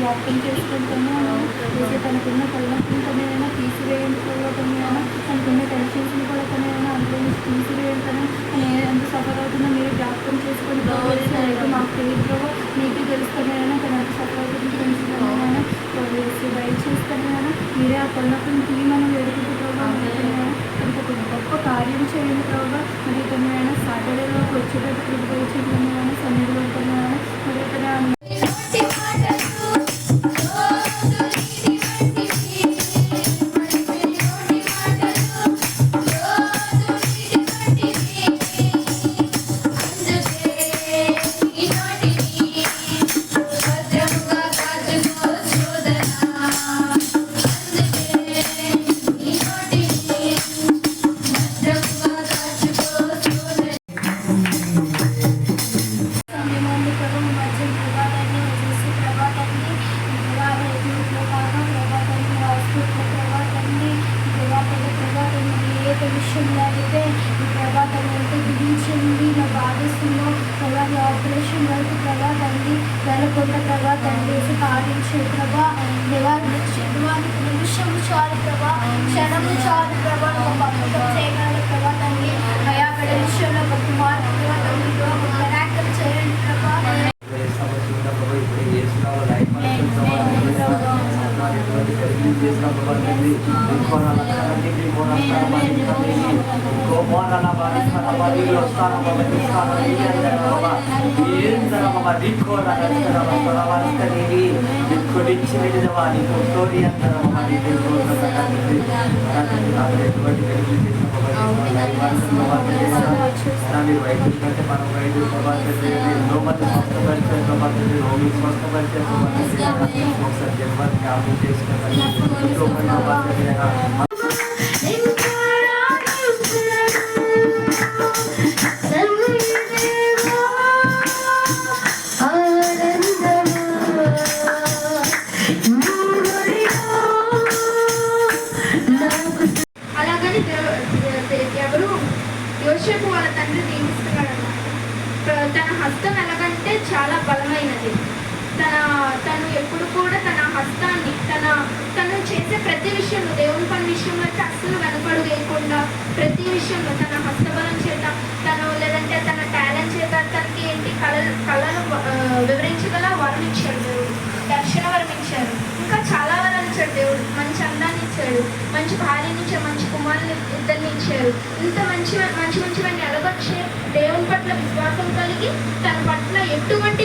జ్ఞాపకం చేసుకుంటాను. తనకున్న తలనొప్పిని తీసివేయండినా, తనకున్న టెన్షన్స్ని కూడా అందులో తీసివేయండి. ఎంత సఫర్ అవుతుందో మీరు జ్ఞాపకం చేసుకొని అయితే మాకు తెలియదు, మీకు తెలుసుకున్నాను. తన ఎంత సఫర్ అవుతుంది తెలుసుకున్నాను. దయచేసుకున్నాను. మీరే ఆ తలనొప్పిని తీయమని వేడుకుంటూ ప్రభావం తనకు ఒక గొప్ప కార్యం చేయండి ప్రభావ. మరి తన సాటర్డేలోకి వచ్చేటప్పుడు దయచేస్తున్నాను. సన్నిధిలో ఉంటున్నాను. మరి తన విషయంలో అయితే ఈ ప్రభావాన్ని విధించండి. నా బాధ్యతలో ప్రభావి ఆపరేషన్ వరకు ప్రభావాన్ని వెళ్ళకుండా ప్రభావాన్ని వేసి పాటించే ప్రభా నిమిషం చాలు ప్రభా, క్షణము చాలు ప్రభా, ఒక అద్భుతం చేయగల ప్రభావాన్ని భయాపడ విషయంలో ఒక కుమార్తె చేయండి ప్రభా. యోసేపు వాళ్ళ తండ్రి దీవిస్తున్నాడు అన్నమాట. తన హస్తం ఎలాగంటే చాలా బలమైనది. తను ఎప్పుడు కూడా తన హస్తాన్ని తను చేసే ప్రతి విషయంలో, దేవుని పని విషయంలో అయితే అస్సలు వెనకడు వేయకుండా ప్రతి విషయంలో తన హస్తబలం చేత లేదంటే తన టాలెంట్ చేత తనకి కళలు వివరించగల వరం ఇచ్చాడు దేవుడు. దర్శన వరం ఇచ్చాడు. ఇంకా చాలా వరాలు ఇచ్చాడు దేవుడు. మంచి అందాన్ని ఇచ్చాడు, మంచి భార్యని ఇచ్చాడు, మంచి కుమారుని ఇద్దరిని ఇచ్చారు. ఇంత మంచివన్నీ ఎలగొచ్చే దేవుని పట్ల విశ్వాసం కలిగి తన పట్ల ఎటువంటి